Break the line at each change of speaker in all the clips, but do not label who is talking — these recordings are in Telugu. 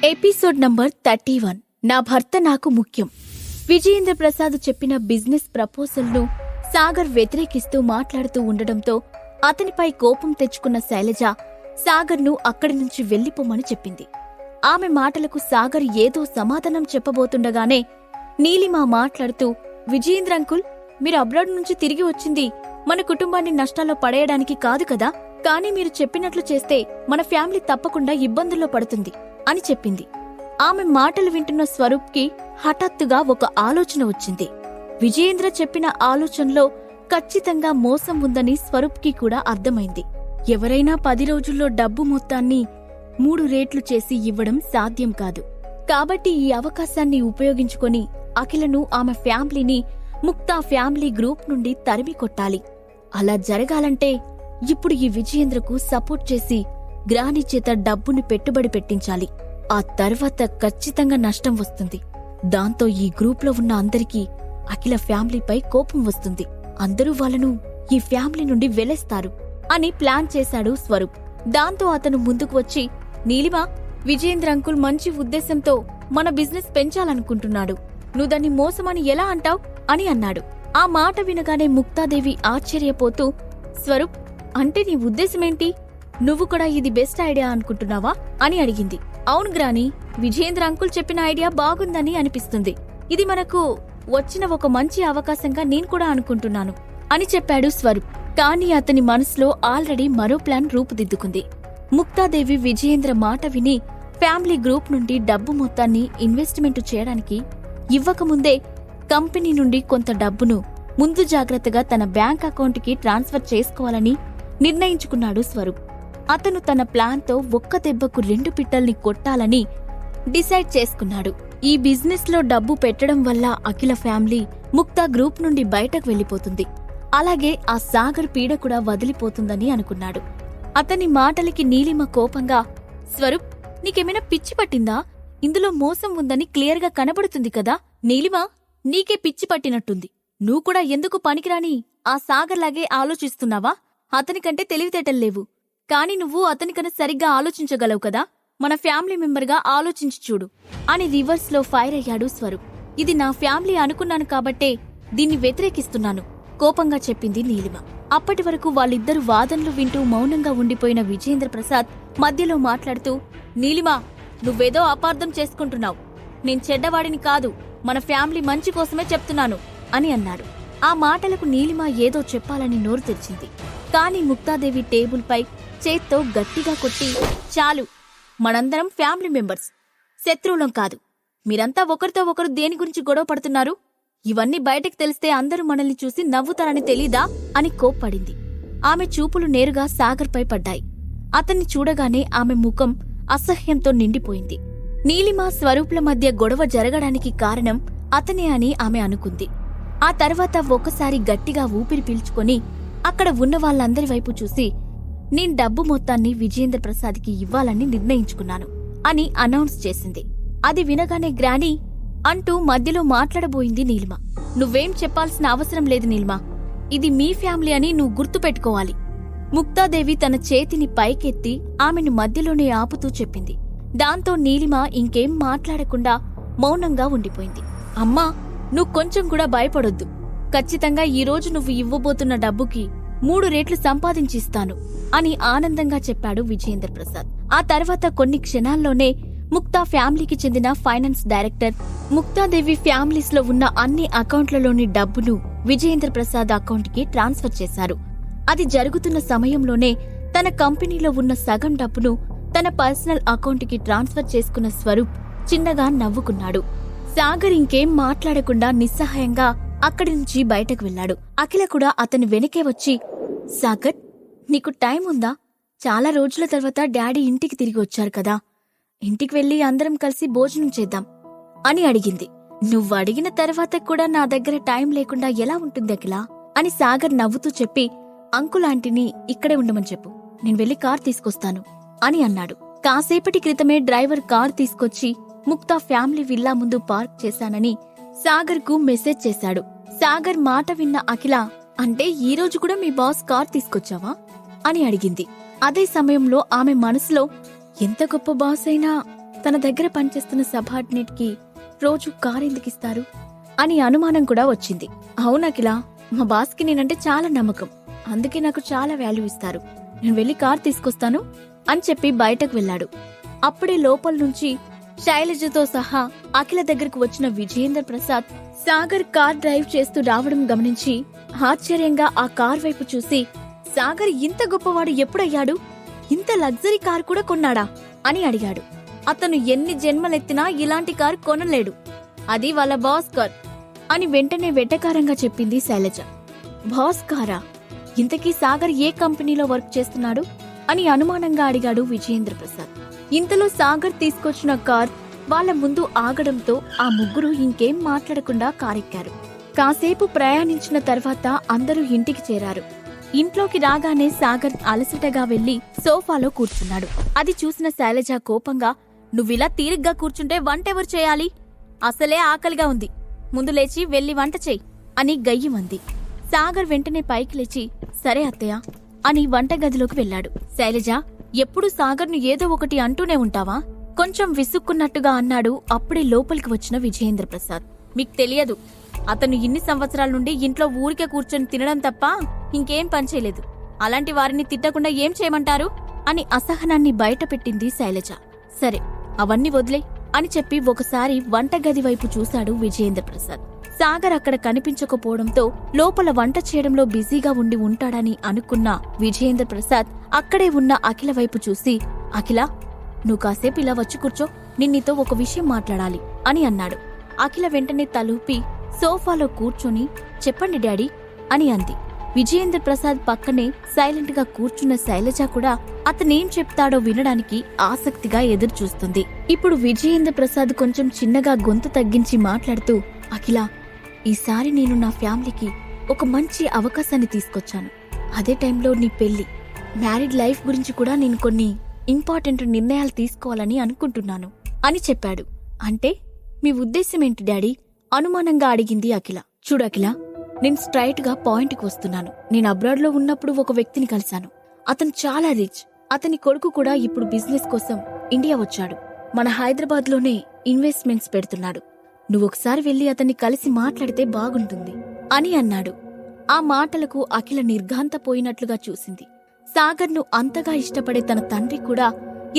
ఎపిసోడ్ నంబర్ 31 నా భర్త నాకు ముఖ్యం. విజయేంద్ర ప్రసాద్ చెప్పిన బిజినెస్ ప్రపోజల్ను సాగర్ వ్యతిరేకిస్తూ మాట్లాడుతూ ఉండడంతో అతనిపై కోపం తెచ్చుకున్న శైలజ సాగర్ను అక్కడి నుంచి వెళ్లిపోమని చెప్పింది. ఆమె మాటలకు సాగర్ ఏదో సమాధానం చెప్పబోతుండగానే నీలిమ మాట్లాడుతూ, విజయేంద్ర అంకుల్, మీరు అబ్రాడ్ నుంచి తిరిగి వచ్చింది మన కుటుంబాన్ని నష్టాల్లో పడేయడానికి కాదు కదా, కానీ మీరు చెప్పినట్లు చేస్తే మన ఫ్యామిలీ తప్పకుండా ఇబ్బందుల్లో పడుతుంది అని చెప్పింది. ఆమె మాటలు వింటున్న స్వరూప్కి హఠాత్తుగా ఒక ఆలోచన వచ్చింది. విజయేంద్ర చెప్పిన ఆలోచనలో ఖచ్చితంగా మోసం ఉందని స్వరూప్కి కూడా అర్థమైంది. ఎవరైనా 10 రోజుల్లో డబ్బు మొత్తాన్ని 3 రేట్లు చేసి ఇవ్వడం సాధ్యం కాదు. కాబట్టి ఈ అవకాశాన్ని ఉపయోగించుకొని అఖిలను, ఆమె ఫ్యామిలీని ముక్తా ఫ్యామిలీ గ్రూప్ నుండి తరిమి కొట్టాలి. అలా జరగాలంటే ఇప్పుడు ఈ విజయేంద్రకు సపోర్ట్ చేసి గ్రాని చేత డబ్బుని పెట్టుబడి పెట్టించాలి. ఆ తర్వాత ఖచ్చితంగా నష్టం వస్తుంది. దాంతో ఈ గ్రూప్లో ఉన్న అందరికీ అఖిల ఫ్యామిలీపై కోపం వస్తుంది. అందరూ వాళ్ళను ఈ ఫ్యామిలీ నుండి వెలేస్తారు అని ప్లాన్ చేశాడు స్వరూప్. దాంతో అతను ముందుకు వచ్చి, నీలిమ, విజయేంద్ర అంకుల్ మంచి ఉద్దేశంతో మన బిజినెస్ పెంచాలనుకుంటున్నాడు, నువ్వు దాన్ని మోసమని ఎలా అంటావ్ అని అన్నాడు. ఆ మాట వినగానే ముక్తాదేవి ఆశ్చర్యపోతూ, స్వరూప్, అంటే నీ ఉద్దేశమేంటి? నువ్వు కూడా ఇది బెస్ట్ ఐడియా అనుకుంటున్నావా అని అడిగింది. అవును గ్రాని, విజయేంద్ర అంకుల్ చెప్పిన ఐడియా బాగుందని అనిపిస్తుంది. ఇది మనకు వచ్చిన ఒక మంచి అవకాశంగా నేను కూడా అనుకుంటున్నాను అని చెప్పాడు స్వరూప్. కానీ అతని మనసులో ఆల్రెడీ మరో ప్లాన్ రూపుదిద్దుకుంది. ముక్తాదేవి విజయేంద్ర మాట విని ఫ్యామిలీ గ్రూప్ నుండి డబ్బు మొత్తాన్ని ఇన్వెస్ట్మెంట్ చేయడానికి ఇవ్వకముందే కంపెనీ నుండి కొంత డబ్బును ముందు జాగ్రత్తగా తన బ్యాంక్ అకౌంట్కి ట్రాన్స్ఫర్ చేసుకోవాలని నిర్ణయించుకున్నాడు స్వరూప్. అతను తన ప్లాన్తో ఒక్క దెబ్బకు 2 పిట్టల్ని కొట్టాలని డిసైడ్ చేసుకున్నాడు. ఈ బిజినెస్ లో డబ్బు పెట్టడం వల్ల అఖిల ఫ్యామిలీ ముక్తా గ్రూప్ నుండి బయటకు వెళ్లిపోతుంది. అలాగే ఆ సాగర్ పీడ కూడా వదిలిపోతుందని అనుకున్నాడు. అతని మాటలకి నీలిమ కోపంగా, స్వరూప్, నీకేమైనా పిచ్చి పట్టిందా? ఇందులో మోసం ఉందని క్లియర్గా కనబడుతుంది కదా. నీలిమ, నీకే పిచ్చి పట్టినట్టుంది. నువ్వు కూడా ఎందుకు పనికిరాని ఆ సాగర్లాగే ఆలోచిస్తున్నావా? అతనికంటే తెలివితేటల్లేవు, కాని నువ్వు అతనికన్నా సరిగ్గా ఆలోచించగలవు కదా. మన ఫ్యామిలీ మెంబర్గా ఆలోచించి చూడు అని రివర్స్ లో ఫైర్ అయ్యాడు స్వరూప్. ఇది నా ఫ్యామిలీ అనుకున్నాను కాబట్టే దీన్ని వ్యతిరేకిస్తున్నాను కోపంగా చెప్పింది నీలిమ. అప్పటి వరకు వాళ్ళిద్దరూ వాదనలు వింటూ మౌనంగా ఉండిపోయిన విజయేంద్ర ప్రసాద్ మధ్యలో మాట్లాడుతూ, నీలిమ, నువ్వేదో అపార్థం చేసుకుంటున్నావు. నేను చెడ్డవాడిని కాదు, మన ఫ్యామిలీ మంచి కోసమే చెప్తున్నాను అని అన్నాడు. ఆ మాటలకు నీలిమ ఏదో చెప్పాలని నోరు తెరిచింది. కాని ముక్తాదేవి టేబుల్పై చేత్తో గట్టిగా కొట్టి, చాలు, మనందరం ఫ్యామిలీ మెంబర్స్, శత్రువులం కాదు. మీరంతా ఒకరితో ఒకరు దేని గురించి గొడవ పడుతున్నారు? ఇవన్నీ బయటకు తెలిస్తే అందరూ మనల్ని చూసి నవ్వుతారని తెలీదా అని కోప్పడింది. ఆమె చూపులు నేరుగా సాగర్పై పడ్డాయి. అతన్ని చూడగానే ఆమె ముఖం అసహ్యంతో నిండిపోయింది. నీలిమ, స్వరూప్ల మధ్య గొడవ జరగడానికి కారణం అతనే అని ఆమె అనుకుంది. ఆ తర్వాత ఒకసారి గట్టిగా ఊపిరి పీల్చుకొని అక్కడ ఉన్న వాళ్ళందరి వైపు చూసి, నేను డబ్బు మొత్తాన్ని విజయేంద్ర ప్రసాద్కి ఇవ్వాలని నిర్ణయించుకున్నాను అని అనౌన్స్ చేసింది. అది వినగానే గ్రాని అంటూ మధ్యలో మాట్లాడబోయింది నీలిమ. నువ్వేం చెప్పాల్సిన అవసరం లేదు నీలిమ, ఇది మీ ఫ్యామిలీ అని నువ్వు గుర్తుపెట్టుకోవాలి. ముక్తాదేవి తన చేతిని పైకెత్తి ఆమెను మధ్యలోనే ఆపుతూ చెప్పింది. దాంతో నీలిమ ఇంకేం మాట్లాడకుండా మౌనంగా ఉండిపోయింది. అమ్మా, నువ్వు కొంచెం కూడా భయపడొద్దు. ఖచ్చితంగా ఈరోజు నువ్వు ఇవ్వబోతున్న డబ్బుకి 3 రేట్లు సంపాదించిస్తాను అని ఆనందంగా చెప్పాడు విజయేంద్ర ప్రసాద్. ఆ తర్వాత కొన్ని క్షణాల్లోనే ముక్తా ఫ్యామిలీకి చెందిన ఫైనాన్స్ డైరెక్టర్ ముక్తాదేవి ఫ్యామిలీస్ లో ఉన్న అన్ని అకౌంట్లలోని డబ్బును విజయేంద్ర ప్రసాద్ అకౌంట్కి ట్రాన్స్ఫర్ చేశారు. అది జరుగుతున్న సమయంలోనే తన కంపెనీలో ఉన్న సగం డబ్బును తన పర్సనల్ అకౌంట్కి ట్రాన్స్ఫర్ చేసుకున్న స్వరూప్ చిన్నగా నవ్వుకున్నాడు. సాగర్ ఇంకేం మాట్లాడకుండా నిస్సహాయంగా అక్కడి నుంచి బయటకు వెళ్లాడు. అఖిల కూడా అతని వెనకే వచ్చి, సాగర్, నీకు టైం ఉందా? చాలా రోజుల తర్వాత డాడీ ఇంటికి తిరిగి వచ్చారు కదా, ఇంటికి వెళ్లి అందరం కలిసి భోజనం చేద్దాం అని అడిగింది. నువ్వు అడిగిన తర్వాత కూడా నా దగ్గర టైం లేకుండా ఎలా ఉంటుంది అఖిల అని సాగర్ నవ్వుతూ చెప్పి, అంకుల్ ఆంటీని ఇక్కడే ఉండమని చెప్పు, నేను వెళ్లి కార్ తీసుకొస్తాను అని అన్నాడు. కాసేపటి క్రితమే డ్రైవర్ కార్ తీసుకొచ్చి ముక్తా ఫ్యామిలీ విల్లా ముందు పార్క్ చేశానని సాగర్ కు మెసేజ్ చేశాడు. సాగర్ మాట విన్న అఖిల, అంటే ఈ రోజు కూడా మీ బాస్ కార్ తీసుకొచ్చావా అని అడిగింది. అదే సమయంలో ఆమె మనసులో, ఎంత గొప్ప బాస్ అయినా తన దగ్గర పనిచేస్తున్న సబార్డినేట్ కి రోజు కార్ ఎందుకిస్తారు అని అనుమానం కూడా వచ్చింది. అవును అఖిల, మా బాస్కి నేనంటే చాలా నమ్మకం, అందుకే నాకు చాలా వాల్యూ ఇస్తారు. నేను వెళ్లి కార్ తీసుకొస్తాను అని చెప్పి బయటకు వెళ్లాడు. అప్పుడే లోపల నుంచి శైలజతో సహా అఖిల దగ్గరకు వచ్చిన విజయేంద్ర ప్రసాద్ సాగర్ కార్ డ్రైవ్ చేస్తూ రావడం గమనించి ఆశ్చర్యంగా ఆ కార్ వైపు చూసి, సాగర్ ఇంత గొప్పవాడు ఎప్పుడయ్యాడు? ఇంత లగ్జరీ కార్ కూడా కొన్నాడా అని అడిగాడు. అతను ఎన్ని జన్మలెత్తినా ఇలాంటి కారు కొనలేడు, అది వాళ్ళ బాస్ కార్ అని వెంటనే వెటకారంగా చెప్పింది శైలజ. బాస్ కారా? ఇంతకీ సాగర్ ఏ కంపెనీలో వర్క్ చేస్తున్నాడు అని అనుమానంగా అడిగాడు విజయేంద్ర ప్రసాద్. ఇంతలో సాగర్ తీసుకొచ్చిన కార్ వాళ్ల ముందు ఆగడంతో ఆ ముగ్గురు ఇంకేం మాట్లాడకుండా కారెక్కారు. కాసేపు ప్రయాణించిన తర్వాత అందరూ ఇంటికి చేరారు. ఇంట్లోకి రాగానే సాగర్ అలసటగా వెళ్లి సోఫాలో కూర్చున్నాడు. అది చూసిన శైలజ కోపంగా, నువ్విలా తీరిగ్గా కూర్చుంటే వంటెవరు చేయాలి? అసలే ఆకలిగా ఉంది, ముందు లేచి వెళ్లి వంట చెయ్యి అని గయ్యమంది. సాగర్ వెంటనే పైకి లేచి, సరే అత్తయ్య అని వంటగదిలోకి వెళ్లాడు. శైలజ, ఎప్పుడు సాగర్ను ఏదో ఒకటి అంటూనే ఉంటావా? కొంచెం విసుక్కున్నట్టుగా అన్నాడు. అప్పుడే లోపలికి వచ్చిన విజయేంద్ర ప్రసాద్. మీకు తెలియదు, అతను ఇన్ని సంవత్సరాల నుండి ఇంట్లో ఊరికే కూర్చొని తినడం తప్ప ఇంకేం పనిచేయలేదు. అలాంటి వారిని తిట్టకుండా ఏం చేయమంటారు అని అసహనాన్ని బయటపెట్టింది శైలజ. సరే అవన్నీ వదిలే అని చెప్పి ఒకసారి వంటగది వైపు చూశాడు విజయేంద్ర ప్రసాద్. సాగర్ అక్కడ కనిపించకపోవడంతో లోపల వంట చేయడంలో బిజీగా ఉండి ఉంటాడని అనుకున్న విజయేంద్ర ప్రసాద్ అక్కడే ఉన్న అఖిల వైపు చూసి, అఖిల, నువ్వు కాసేపు ఇలా వచ్చి కూర్చో, నిన్నీతో ఒక విషయం మాట్లాడాలి అని అన్నాడు. అఖిల వెంటనే తలూపి సోఫాలో కూర్చొని, చెప్పండి డాడీ అని అంది. విజయేంద్ర ప్రసాద్ పక్కనే సైలెంట్ గా కూర్చున్న శైలజ కూడా అతనేం చెప్తాడో వినడానికి ఆసక్తిగా ఎదురుచూస్తుంది. ఇప్పుడు విజయేంద్ర ప్రసాద్ కొంచెం చిన్నగా గొంతు తగ్గించి మాట్లాడుతూ, అఖిల, ఈసారి నేను నా ఫ్యామిలీకి ఒక మంచి అవకాశాన్ని తీసుకొచ్చాను. అదే టైంలో నీ పెళ్లి, మ్యారీడ్ లైఫ్ గురించి కూడా నేను కొన్ని ఇంపార్టెంట్ నిర్ణయాలు తీసుకోవాలని అనుకుంటున్నాను అని చెప్పాడు. అంటే మీ ఉద్దేశమేంటి డాడీ అనుమానంగా అడిగింది అఖిల. చూడు అఖిల, నేను స్ట్రైట్ గా పాయింట్కి వస్తున్నాను. నేను అబ్రాడ్ లో ఉన్నప్పుడు ఒక వ్యక్తిని కలిశాను. అతను చాలా రిచ్. అతని కొడుకు కూడా ఇప్పుడు బిజినెస్ కోసం ఇండియా వచ్చాడు. మన హైదరాబాద్ లోనే ఇన్వెస్ట్మెంట్స్ పెడుతున్నాడు. నువ్వొకసారి వెళ్లి అతన్ని కలిసి మాట్లాడితే బాగుంటుంది అని అన్నాడు. ఆ మాటలకు అఖిల నిర్ఘాంతపోయినట్లుగా చూసింది. సాగర్ను అంతగా ఇష్టపడే తన తండ్రి కూడా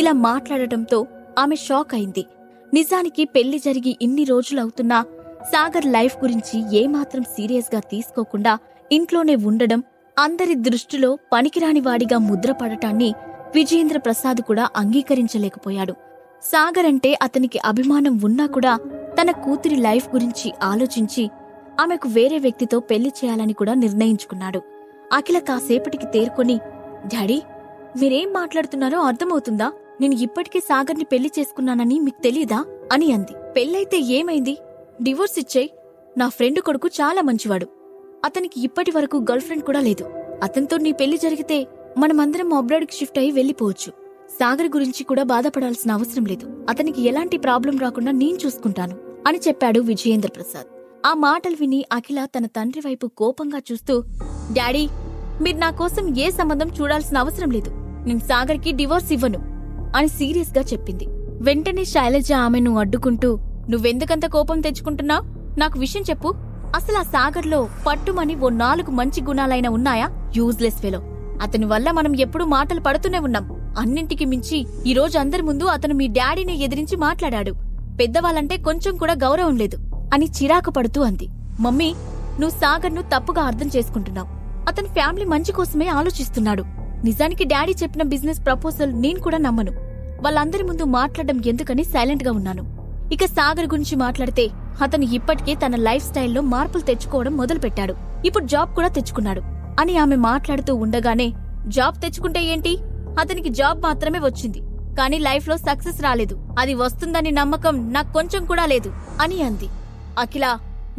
ఇలా మాట్లాడటంతో ఆమె షాక్ అయింది. నిజానికి పెళ్లి జరిగి ఇన్ని రోజులవుతున్నా సాగర్ లైఫ్ గురించి ఏమాత్రం సీరియస్ గా తీసుకోకుండా ఇంట్లోనే ఉండడం, అందరి దృష్టిలో పనికిరాని వాడిగా ముద్రపడటాన్ని విజయేంద్ర ప్రసాద్ కూడా అంగీకరించలేకపోయాడు. సాగర్ అంటే అతనికి అభిమానం ఉన్నా కూడా తన కూతురి లైఫ్ గురించి ఆలోచించి ఆమెకు వేరే వ్యక్తితో పెళ్లి చేయాలని కూడా నిర్ణయించుకున్నాడు. అఖిల కాసేపటికి తేరుకొని, డాడీ, మీరేం మాట్లాడుతున్నారో అర్థమవుతుందా? నేను ఇప్పటికే సాగర్ని పెళ్లి చేసుకున్నానని మీకు తెలీదా అని అంది. పెళ్ళైతే ఏమైంది? డివోర్స్ ఇచ్చేయ్. నా ఫ్రెండ్ కొడుకు చాలా మంచివాడు. అతనికి ఇప్పటి వరకు గర్ల్ ఫ్రెండ్ కూడా లేదు. అతనితో నీ పెళ్లి జరిగితే మనమందరం అబ్రాడ్కి షిఫ్ట్ అయి వెళ్లిపోవచ్చు. సాగర్ గురించి కూడా బాధపడాల్సిన అవసరం లేదు. అతనికి ఎలాంటి ప్రాబ్లం రాకుండా నేను చూసుకుంటాను అని చెప్పాడు విజయేంద్ర ప్రసాద్. ఆ మాటలు విని అఖిల తన తండ్రి వైపు కోపంగా చూస్తూ, డాడీ, మీరు నా కోసం ఏ సంబంధం చూడాల్సిన అవసరం లేదు. నేను సాగర్కి డివోర్స్ ఇవ్వను అని సీరియస్ గా చెప్పింది. వెంటనే శైలజ ఆమెను అడ్డుకుంటూ, నువ్వెందుకంత కోపం తెచ్చుకుంటున్నావు? నాకు విషయం చెప్పు. అసలు ఆ సాగర్లో పట్టుమని ఓ 4 మంచి గుణాలైనా ఉన్నాయా? Useless fellow. అతని వల్ల మనం ఎప్పుడూ మాటలు పడుతూనే ఉన్నాం. అన్నింటికి మించి ఈ రోజు అందరి ముందు అతను మీ డాడీని ఎదిరించి మాట్లాడాడు. పెద్దవాళ్ళంటే కొంచెం కూడా గౌరవం లేదు అని చిరాకు పడుతూ అంది. మమ్మీ, నువ్వు సాగర్ను తప్పుగా అర్థం చేసుకుంటున్నావు. అతని ఫ్యామిలీ మంచి కోసమే ఆలోచిస్తున్నాడు. నిజానికి డాడీ చెప్పిన బిజినెస్ ప్రపోజల్ నేను కూడా నమ్మను. వాళ్ళందరి ముందు మాట్లాడడం ఎందుకని సైలెంట్ గా ఉన్నాను. ఇక సాగర్ గురించి మాట్లాడితే అతను ఇప్పటికే తన లైఫ్ స్టైల్లో మార్పులు తెచ్చుకోవడం మొదలుపెట్టాడు. ఇప్పుడు జాబ్ కూడా తెచ్చుకున్నాడు అని ఆమె మాట్లాడుతూ ఉండగానే, జాబ్ తెచ్చుకుంటే ఏంటి? అతనికి జాబ్ మాత్రమే వచ్చింది, కానీ లైఫ్ లో సక్సెస్ రాలేదు. అది వస్తుందని నమ్మకం నాకు కొంచెం కూడా లేదు అని అంది. అఖిల,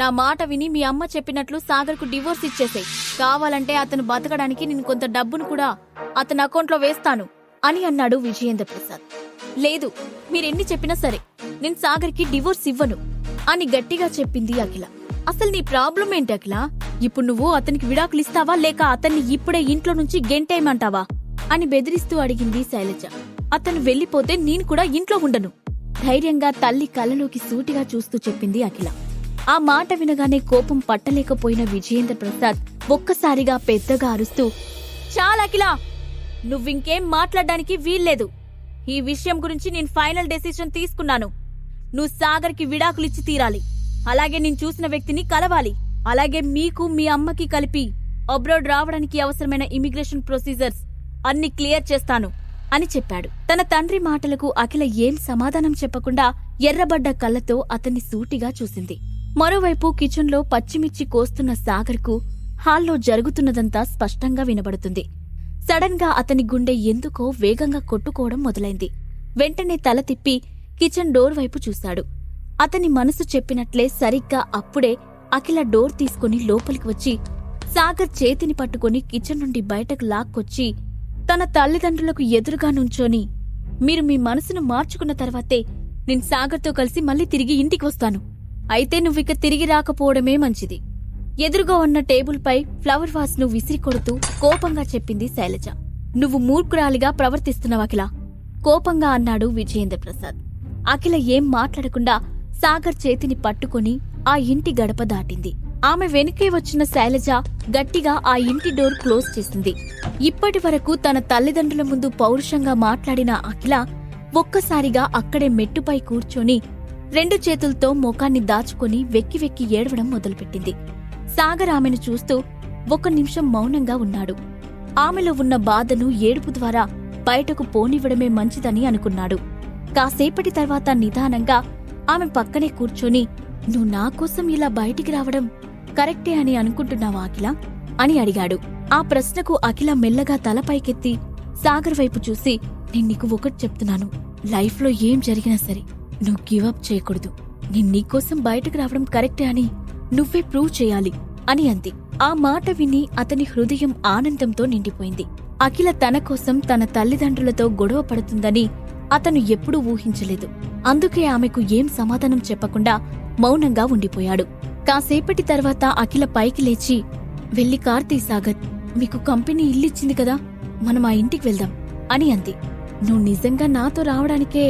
నా మాట విని మీ అమ్మ చెప్పినట్లు సాగర్కు డివోర్స్ ఇచ్చేసేయ్. కావాలంటే అతను బతకడానికి నేను కొంత డబ్బును కూడా అతని అకౌంట్లో వేస్తాను అని అన్నాడు విజయేంద్ర ప్రసాద్. లేదు, మీరెన్ని చెప్పినా సరే నేను సాగర్కి డివోర్స్ ఇవ్వను అని గట్టిగా చెప్పింది అఖిల. అసలు నీ ప్రాబ్లం ఏంటి అఖిల? ఇప్పుడు నువ్వు అతనికి విడాకులు ఇస్తావా లేక అతన్ని ఇప్పుడే ఇంట్లో నుంచి గెంటేయమంటావా అని బెదిరిస్తూ అడిగింది శైలజ. అతను వెళ్లిపోతే నేను కూడా ఇంట్లో ఉండను. ధైర్యంగా తల్లి కళ్ళలోకి సూటిగా చూస్తూ చెప్పింది అఖిల. ఆ మాట వినగానే కోపం పట్టలేకపోయిన విజయేంద్ర ప్రసాద్ ఒక్కసారిగా పెద్దగా అరుస్తూ, చాలఖిల, నువ్వింకేం మాట్లాడడానికి వీల్లేదు. ఈ విషయం గురించి నేను ఫైనల్ డెసిషన్ తీసుకున్నాను. నువ్వు సాగర్కి విడాకులిచ్చి తీరాలి. అలాగే నేను చూసిన వ్యక్తిని కలవాలి. అలాగే మీకు మీ అమ్మకి కలిపి అబ్రాడ్ రావడానికి అవసరమైన ఇమిగ్రేషన్ ప్రొసీజర్స్ అన్ని క్లియర్ చేస్తాను అని చెప్పాడు. తన తండ్రి మాటలకు అఖిల ఏం సమాధానం చెప్పకుండా ఎర్రబడ్డ కళ్ళతో అతన్ని సూటిగా చూసింది. మరోవైపు కిచెన్లో పచ్చిమిర్చి కోస్తున్న సాగర్కు హాల్లో జరుగుతున్నదంతా స్పష్టంగా వినబడుతుంది. సడన్ గా అతని గుండె ఎందుకో వేగంగా కొట్టుకోవడం మొదలైంది. వెంటనే తల తిప్పి కిచెన్ డోర్ వైపు చూశాడు. అతని మనసు చెప్పినట్లే సరిగ్గా అప్పుడే అఖిల డోర్ తీసుకుని లోపలికి వచ్చి సాగర్ చేతిని పట్టుకుని కిచెన్ నుండి బయటకు లాక్కొచ్చి తన తల్లిదండ్రులకు ఎదురుగా నుంచోని, మీరు మీ మనసును మార్చుకున్న తర్వాతే నేను సాగర్తో కలిసి మళ్ళీ తిరిగి ఇంటికి వస్తాను. అయితే నువ్విక తిరిగి రాకపోవడమే మంచిది. ఎదురుగా ఉన్న టేబుల్పై ఫ్లవర్ వాస్ ను విసిరికొడుతూ కోపంగా చెప్పింది శైలజ. నువ్వు మూర్ఖురాలిగా ప్రవర్తిస్తున్నావఖిల, కోపంగా అన్నాడు విజయేంద్ర ప్రసాద్. అఖిల ఏం మాట్లాడకుండా సాగర్ చేతిని పట్టుకుని ఆ ఇంటి గడప దాటింది. ఆమె వెనుకే వచ్చిన శైలజ గట్టిగా ఆ ఇంటి డోర్ క్లోజ్ చేసింది. ఇప్పటి వరకు తన తల్లిదండ్రుల ముందు పౌరుషంగా మాట్లాడిన అఖిల ఒక్కసారిగా అక్కడే మెట్టుపై కూర్చొని 2 చేతులతో ముఖాన్ని దాచుకుని వెక్కి వెక్కి ఏడవడం మొదలుపెట్టింది. సాగర్ ఆమెను చూస్తూ 1 నిమిషం మౌనంగా ఉన్నాడు. ఆమెలో ఉన్న బాధను ఏడుపు ద్వారా బయటకు పోనివ్వడమే మంచిదని అనుకున్నాడు. కాసేపటి తర్వాత నిదానంగా ఆమె పక్కనే కూర్చొని, నువ్వు నాకోసం ఇలా బయటికి రావడం కరెక్టే అని అనుకుంటున్నావా అఖిల అని అడిగాడు. ఆ ప్రశ్నకు అఖిల మెల్లగా తలపైకెత్తి సాగర్ వైపు చూసి, నేను నీకు ఒకటి చెప్తున్నాను, లైఫ్లో ఏం జరిగినా సరే నువ్వు గివప్ చేయకూడదు. నేను నీకోసం బయటకు రావడం కరెక్టే అని నువ్వే ప్రూవ్ చేయాలి అని అంది. ఆ మాట విని అతని హృదయం ఆనందంతో నిండిపోయింది. అఖిల తన కోసం తన తల్లిదండ్రులతో గొడవ పడుతుందని అతను ఎప్పుడూ ఊహించలేదు. అందుకే ఆమెకు ఏం సమాధానం చెప్పకుండా మౌనంగా ఉండిపోయాడు. కాసేపటి తర్వాత అఖిల పైకి లేచి, వెళ్లి కార్ తీ సాగర్, మీకు కంపెనీ ఇల్లిచ్చింది కదా, మనం ఆ ఇంటికి వెళ్దాం అని అంది. నువ్వు నిజంగా నాతో రావడానికే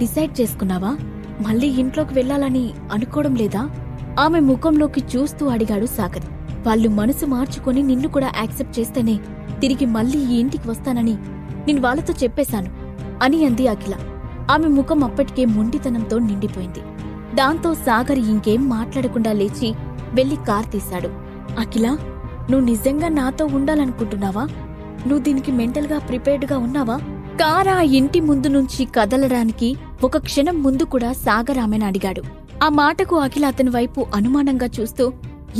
డిసైడ్ చేసుకున్నావా? మళ్ళీ ఇంట్లోకి వెళ్లాలని అనుకోవడం లేదా? ఆమె ముఖంలోకి చూస్తూ అడిగాడు సాగర్. వాళ్ళు మనసు మార్చుకొని నిన్ను కూడా యాక్సెప్ట్ చేస్తేనే తిరిగి మళ్ళీ ఈ ఇంటికి వస్తానని నేను వాళ్లతో చెప్పేశాను అని అంది అఖిల. ఆమె ముఖం అప్పటికే మొండితనంతో నిండిపోయింది. దాంతో సాగర్ ఇంకేం మాట్లాడకుండా లేచి వెళ్లి కార్ తీశాడు. అఖిల, నువ్వు నిజంగా నాతో ఉండాలనుకుంటున్నావా? నువ్వు దీనికి మెంటల్గా ప్రిపేర్డ్గా ఉన్నావా? కార్ ఆ ఇంటి ముందు నుంచి కదలడానికి 1 క్షణం ముందు కూడా సాగర్ ఆమెను అడిగాడు. ఆ మాటకు అఖిల అతని వైపు అనుమానంగా చూస్తూ,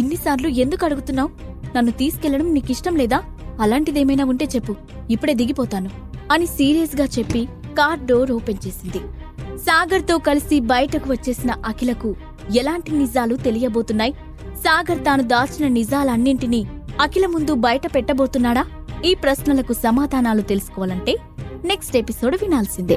ఇన్నిసార్లు ఎందుకు అడుగుతున్నావు? నన్ను తీసుకెళ్లడం నీకిష్టం లేదా? అలాంటిదేమైనా ఉంటే చెప్పు, ఇప్పుడే దిగిపోతాను అని సీరియస్ గా చెప్పి కార్ డోర్ ఓపెన్ చేసింది. సాగర్తో కలిసి బయటకు వచ్చేసిన అఖిలకు ఎలాంటి నిజాలు తెలియబోతున్నాయి? సాగర్ తాను దాచిన నిజాలన్నింటినీ అఖిల ముందు బయట పెట్టబోతున్నాడా? ఈ ప్రశ్నలకు సమాధానాలు తెలుసుకోవాలంటే నెక్స్ట్ ఎపిసోడ్ వినాల్సిందే.